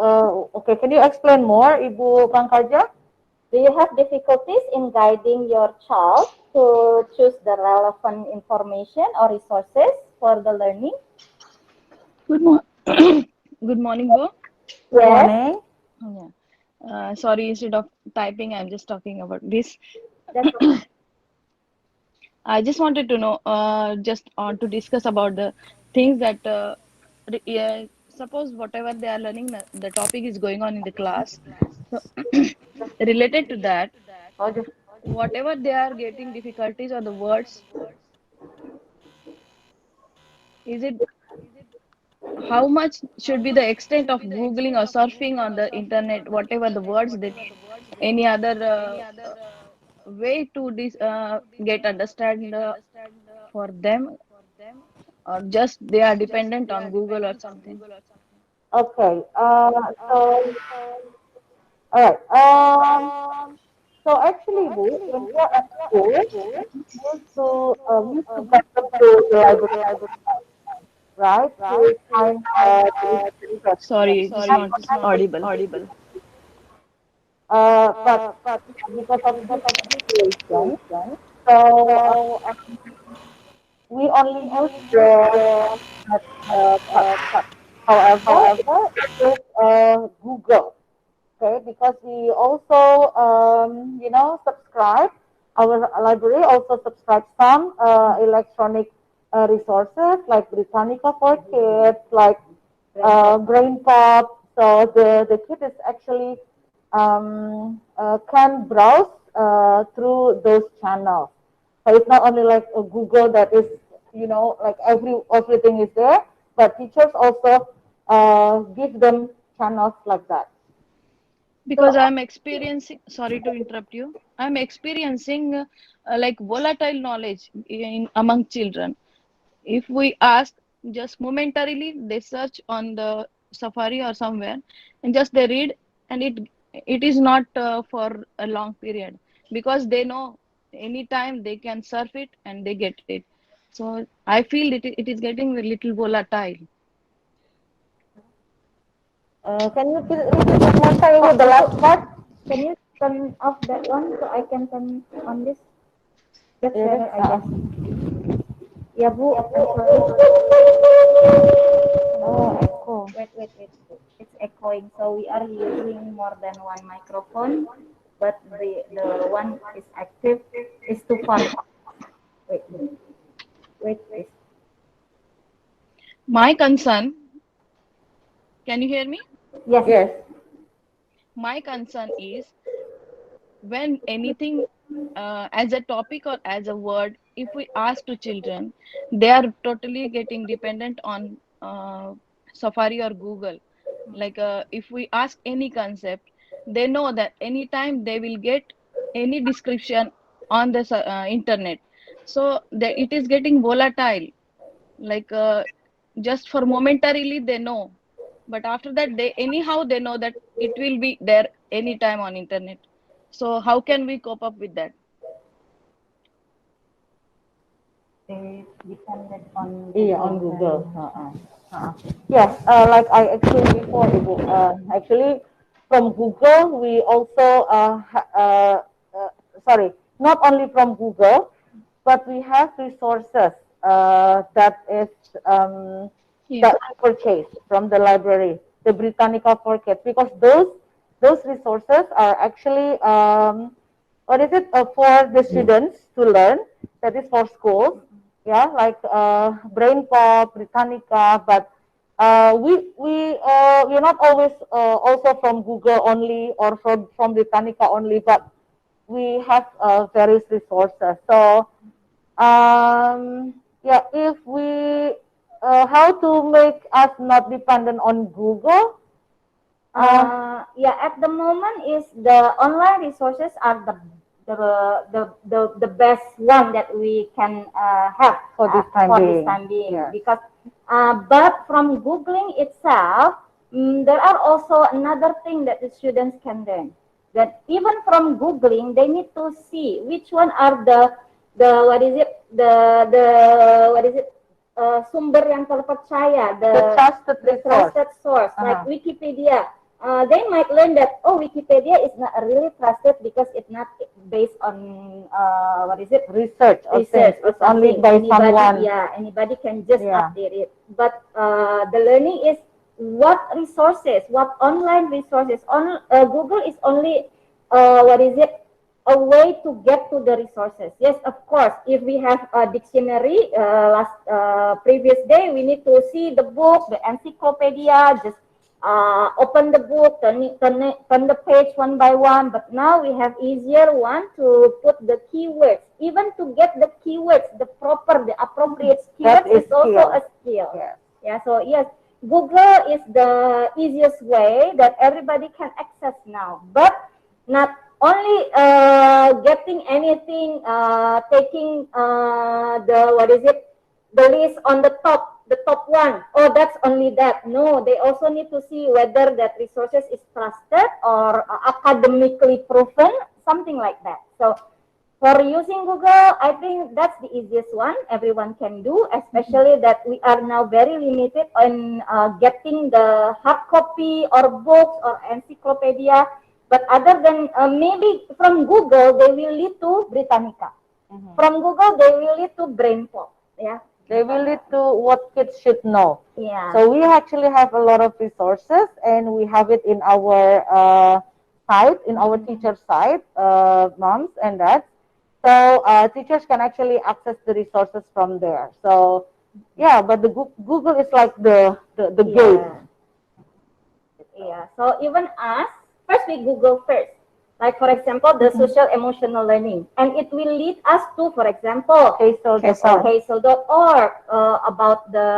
okay, can you explain more, Ibu Pangkaja? Do you have difficulties in guiding your child to choose the relevant information or resources for the learning? Good morning, Bo. Good morning. Yeah. Sorry, instead of typing, I'm just talking about this. That's okay. I just wanted to know, to discuss about the things that, suppose whatever they are learning, the topic is going on in the class. So, related to that, whatever they are getting difficulties or the words, is it how much should be the extent of Googling or surfing on the internet, whatever the words they need? Any other way to get understand for them, or just they are dependent on Google or something? Okay. So, all right. So actually, Bu, when you're at school, you used to get up to the library, right? To find Sorry, it's not audible. But because of this situation, so we only use the however, it is Google. Okay, because we also, subscribe. Our library also subscribes some electronic resources like Britannica for Kids, like Brain Pop. So the kid is actually can browse through those channels. So it's not only like a Google that is, like everything is there, but teachers also give them channels like that. Because I'm experiencing, sorry to interrupt you, I'm experiencing like volatile knowledge in among children. If we ask, just momentarily they search on the Safari or somewhere, and just they read, and it is not for a long period, because they know anytime they can surf it and they get it. So I feel it is getting a little volatile. Can you repeat one more time with the last part? Can you turn off that one so I can turn on this? That's Yes, better, I guess. Ya Bu, I'm sorry. Oh, echo. Wait. It's echoing. So we are using more than one microphone, but the one is active is too far. Wait, please. My concern, can you hear me? Yes. Yes. My concern is when anything as a topic or as a word, if we ask to children, they are totally getting dependent on Safari or Google. Like if we ask any concept, they know that anytime they will get any description on the internet. So it is getting volatile. Like just for momentarily they know, but after that they anyhow they know that it will be there anytime on internet. So how can we cope up with that? They depended on Yeah, on Google. Yes, like I explained before, Ibu. Actually, from Google, we also, sorry, not only from Google, but we have resources that is Yeah. that we purchase from the library, the Britannica for Kids, because those resources are actually what is it for the students to learn. That is for schools, yeah, like Brain Pop, Britannica, but we're not always also from Google only or from Britannica only, but we have various resources. So yeah, if we how to make us not dependent on Google? Yeah, at the moment is the online resources are the best one that we can have For this time for being. this time being, Yes. because but from googling itself, there are also another thing that the students can learn, that even from googling they need to see which one are the what is it the what is it sumber yang terpercaya, The trusted the resource. trusted source, like Uh-huh. Wikipedia. They might learn that, oh, Wikipedia is not really trusted because it's not based on what is it, Research. research or It's only something. by Anybody, someone. yeah, anybody can just Yeah. update it. But the learning is what resources, what online resources. On Google is only what is it, a way to get to the resources. Yes, of course, if we have a dictionary, last previous day we need to see the book, the encyclopedia, just open the book, turn the page one by one. But now we have easier one to put the keywords. Even to get the keywords, the appropriate That keywords is is also skill. a skill. Yes. Yeah, so yes, Google is the easiest way that everybody can access now. But not only getting anything, taking the what is it, the list on the top one. Oh, that's only that. No, they also need to see whether that resources is trusted or academically proven, something like that. So for using Google, I think that's the easiest one everyone can do, especially that we are now very limited on getting the hard copy or books or encyclopedia. But other than maybe from Google, they will lead to Britannica. From Google, they will lead to BrainPop. Yeah. They will lead to what kids should know. Yeah. So we actually have a lot of resources, and we have it in our site, in our teacher site, moms and dads. So teachers can actually access the resources from there. So yeah, but the Google is like the gate. Yeah. So even us, first we Google first. Like for example, the social emotional learning, and it will lead us to, for example, Hazel.org about the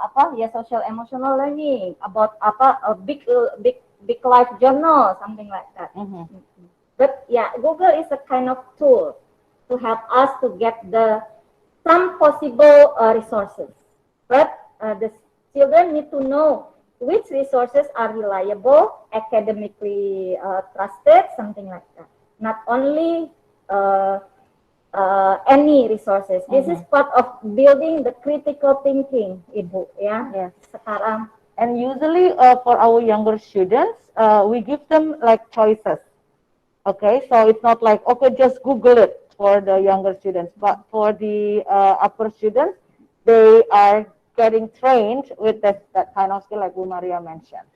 apa ya social emotional learning, about apa big Big Life Journal, something like that. Mhm. But yeah, Google is a kind of tool to help us to get some possible resources. But the children need to know which resources are reliable, academically trusted, something like that. Not only any resources. This is part of building the critical thinking, Ibu. Ya, Yes. sekarang. And usually for our younger students, we give them like choices. Okay, so it's not like, okay, just Google it for the younger students, but for the upper students, they are getting trained with that kind of skill like Bu Maria mentioned.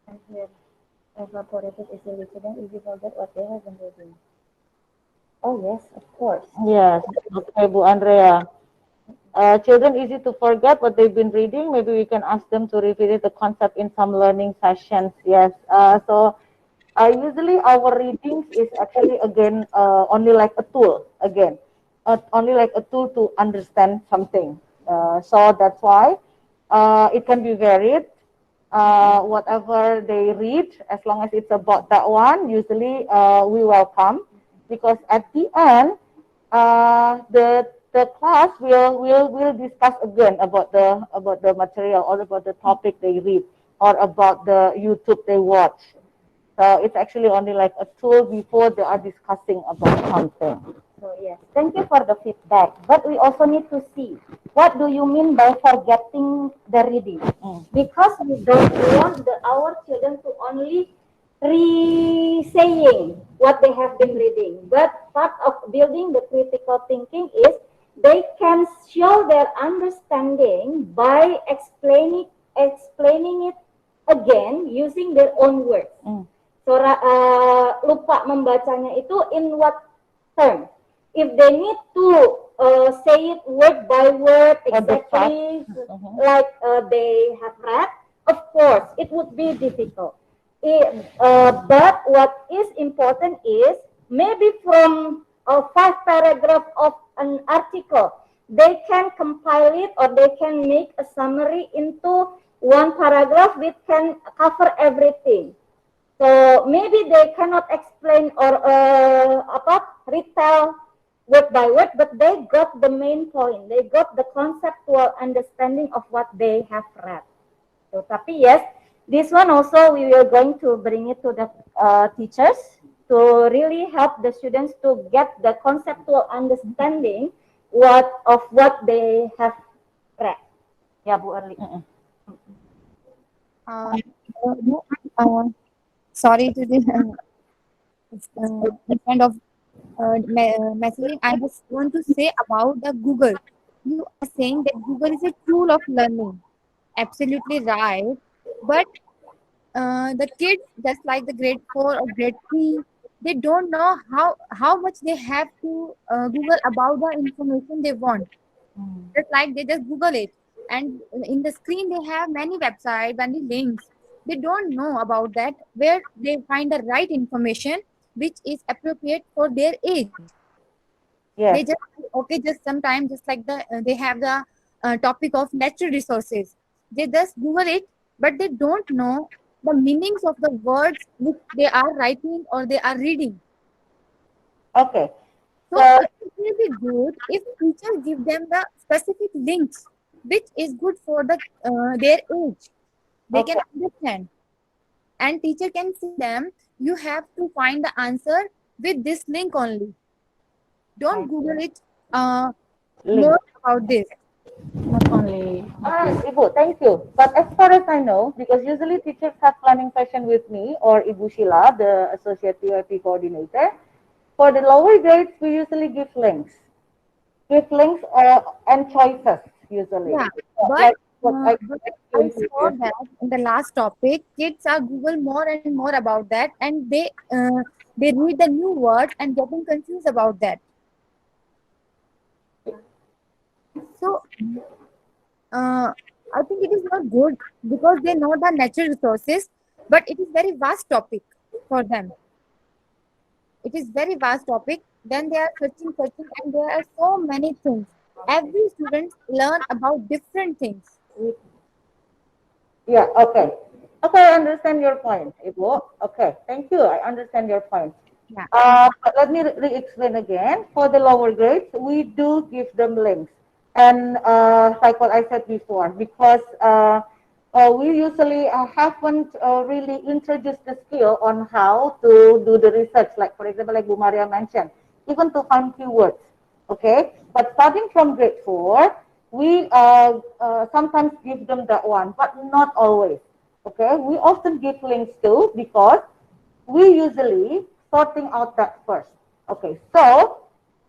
And here, evaporated easily to them, easy forget what they have been reading. Oh yes, of course. Yes, okay, Bu Andrea. Children easy to forget what they've been reading. Maybe we can ask them to revisit the concept in some learning sessions. Yes. Usually our readings is actually again only like a tool again, only like a tool to understand something. So that's why it can be varied. Whatever they read, as long as it's about that one, usually we welcome, because at the end the class will discuss again about the material or about the topic they read or about the YouTube they watch. So it's actually only like a tool before they are discussing about something. So yes, thank you for the feedback. But we also need to see what do you mean by forgetting the reading? Because we don't want our children to only re-saying what they have been reading. But part of building the critical thinking is they can show their understanding by explaining it again using their own words. So lupa membacanya itu in what term? If they need to say it word by word exactly like they have read, of course it would be difficult. But what is important is maybe from 5 paragraphs of an article, they can compile it or they can make a summary into one paragraph which can cover everything. So maybe they cannot explain or retell word by word, but they got the main point. They got the conceptual understanding of what they have read. So, tapi yes, this one also we are going to bring it to the teachers to really help the students to get the conceptual understanding what they have read. Ya, Bu Erli. Sorry to this kind of messaging. I just want to say about the Google. You are saying that Google is a tool of learning. Absolutely right. But the kids, just like the grade 4 or grade 3, they don't know how much they have to Google about the information they want. Just like they just Google it, and in the screen they have many websites, many links. They don't know about that where they find the right information which is appropriate for their age. They Yes. just okay, just sometimes just like they have the topic of natural resources. They just Google it, but they don't know the meanings of the words which they are writing or they are reading. Okay. So So it will be good if teachers give them the specific links which is good for their age. They can understand, and teacher can see them. You have to find the answer with this link only. Don't Google it link. more about this. Not only Ibu, thank you. But as far as I know, because usually teachers have planning session with me or Ibu Sheila, the associate PYP coordinator. For the lower grades, we usually give links. Give links and choices usually. Yeah, Like what but I saw that in the last topic, kids are Google more and more about that, and they read the new words and getting confused about that. So I think it is not good because they know the natural resources, but it is very vast topic for them. It is very vast topic. Then they are searching, and there are so many things. Every student learn about different things. Yeah, okay. Okay, I understand your point, Ibu. Okay, thank you. I understand your point. Yeah. But let me re-explain again. For the lower grades, we do give them links. And like what I said before, because we usually haven't really introduced the skill on how to do the research, like for example, like Bu Maria mentioned, even to find keywords. Okay, but starting from grade 4, we sometimes give them that one, but not always. Okay, we often give links too because we usually sorting out that first. Okay, so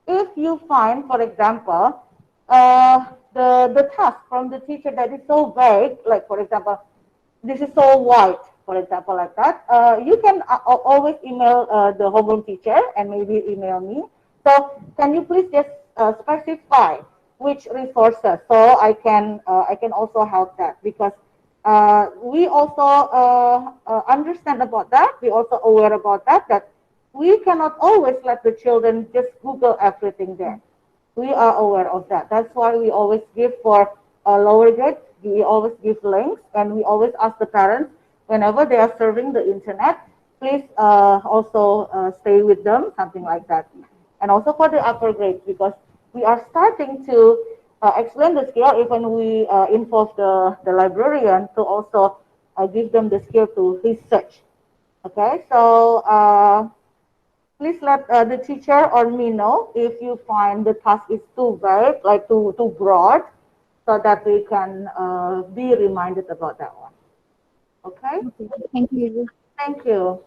if you find, for example, the task from the teacher that is so vague, like for example, this is so wide, for example, like that, you can always email the homeroom teacher and maybe email me. So can you please just specify which resources so I can also help that because we also understand about that. We also aware about that that we cannot always let the children just Google everything there. We are aware of that. That's why we always give for lower grades. We always give links, and we always ask the parents whenever they are serving the internet, please also stay with them, something like that. And also for the upper grades, because we are starting to explain the skill, even we involve the librarian to also give them the skill to research. Okay, so please let the teacher or me know if you find the task is too vague, like too broad, so that we can be reminded about that one. Okay, Okay. Thank you. thank you.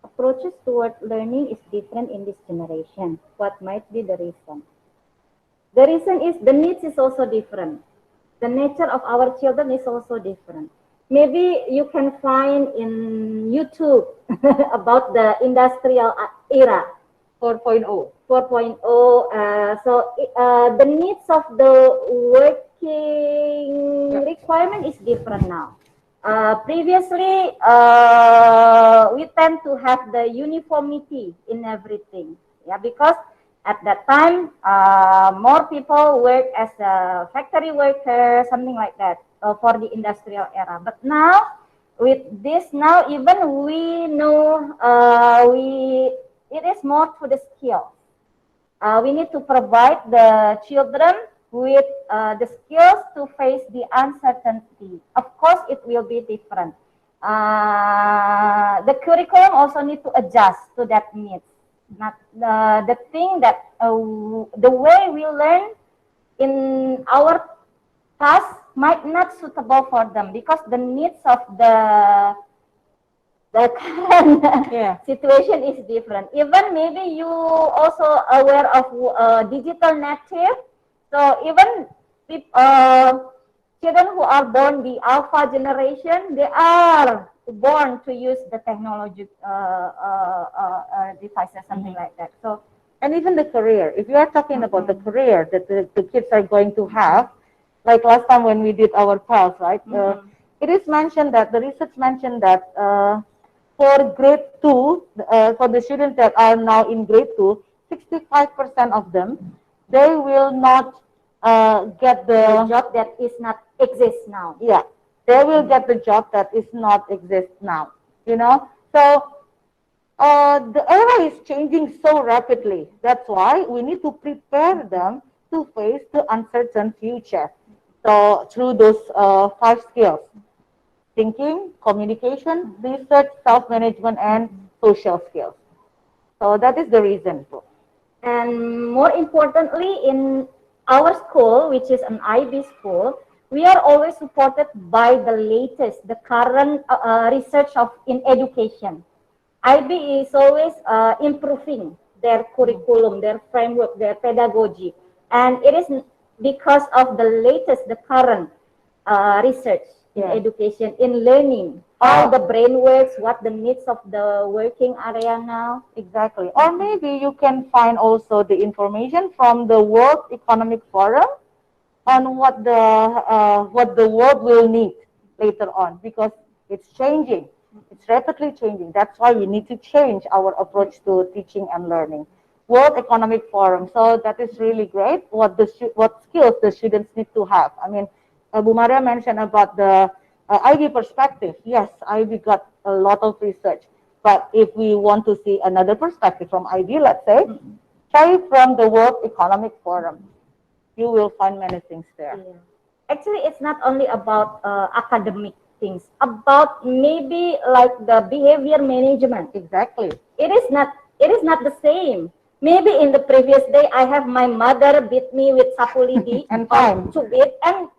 Approaches toward learning is different in this generation. What might be the reason? The reason is the needs is also different. The nature of our children is also different. Maybe you can find in YouTube about the industrial era 4.0. 4.0. The needs of the working requirement is different now. Previously, we tend to have the uniformity in everything. Yeah, because at that time, more people work as a factory worker, something like that, for the industrial era. But now, with this, now even we know it is more to the skill. We need to provide the children with the skills to face the uncertainty. Of course, it will be different. The curriculum also need to adjust to that needs. Not the thing that the way we learn in our class might not suitable for them because the needs of the current situation is different. Even maybe you also aware of digital native. So even children who are born the alpha generation, they are born to use the technology devices, something like that. So, And even the career. If you are talking about the career that the kids are going to have, like last time when we did our pals, right? It is mentioned that the research mentioned that for grade 2, for the students that are now in grade 2, 65% of them, they will not get the the, job that is not exist now. yeah, they will get the job that is not exist now, you know? So the era is changing so rapidly. That's why we need to prepare them to face the uncertain future. So through those 5 skills: thinking, communication, research, self-management, and social skills. So that is the reason. And more importantly, in our school, which is an IB school, we are always supported by the latest, the current research of in education. IB is always improving their curriculum, their framework, their pedagogy, and it is because of the latest, the current research in education, in learning, how the brain works, what the needs of the working area now. Exactly. Or maybe you can find also the information from the World Economic Forum on what the world will need later on, because it's changing. It's rapidly changing. That's why we need to change our approach to teaching and learning. World Economic Forum. So that is really great. What skills the students need to have. I mean, Bu Maria mentioned about IB perspective, yes, IB got a lot of research. But if we want to see another perspective from IB, let's say, try from the World Economic Forum. You will find many things there. Yeah. Actually, it's not only about academic things, about maybe like the behavior management. Exactly. It is not the same. Maybe in the previous day, I have my mother beat me with sapu lidi And or fine. cubit, and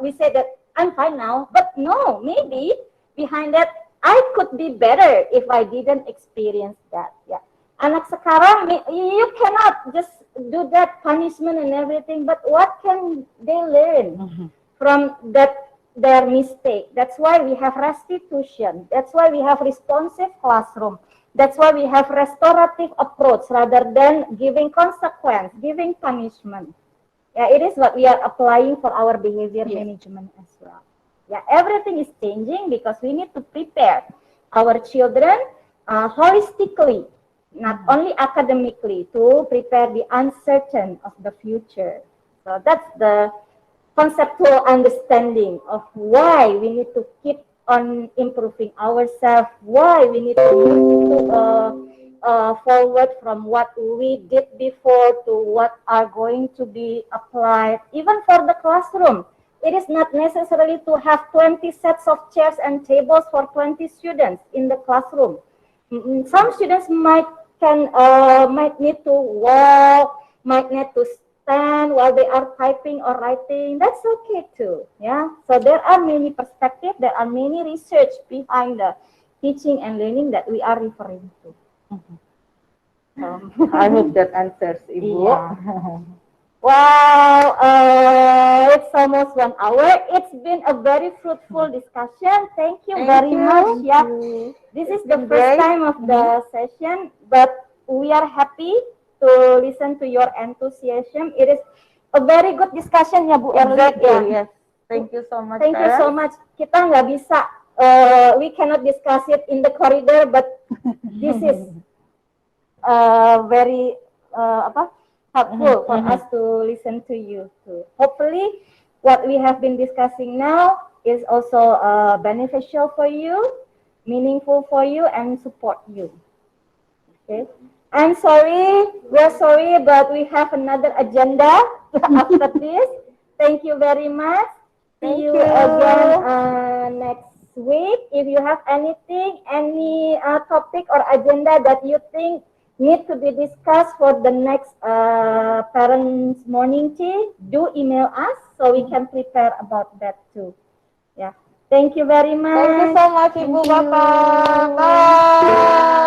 we say that I'm fine now. But no, maybe behind that, I could be better if I didn't experience that. Yeah. Anak sekarang, you cannot just do that punishment and everything, but what can they learn from that their mistake? That's why we have restitution. That's why we have responsive classroom. That's why we have restorative approach rather than giving consequence, giving punishment. Yeah, it is what we are applying for our behavior management as well. Yeah, everything is changing because we need to prepare our children holistically, not only academically, to prepare the uncertain of the future. So that's the conceptual understanding of why we need to keep on improving ourselves, why we need to move forward from what we did before to what are going to be applied, even for the classroom. It is not necessarily to have 20 sets of chairs and tables for 20 students in the classroom. Some students might need to walk, might need to stand while they are typing or writing. That's okay too. Yeah. So there are many perspectives, there are many research behind the teaching and learning that we are referring to. I hope that answers, Ibu. Yeah. Wow, it's almost 1 hour. It's been a very fruitful discussion. Thank you very much. Yeah, this is the first time of the session, but we are happy to listen to your enthusiasm. It is a very good discussion ya Bu Erli. Exactly, yes. Thank you so much. Thank you so much. Kita nggak bisa, we cannot discuss it in the corridor, but this is very helpful for us to listen to you too. Hopefully, what we have been discussing now is also beneficial for you, meaningful for you, and support you. Okay. I'm sorry, we're sorry, but we have another agenda after this. Thank you very much. See you again next week. If you have anything, any topic or agenda that you think need to be discussed for the next parents morning tea, do email us so we can prepare about that too. Yeah. Thank you very much. Thank you so much, Ibu Bapak. Bye.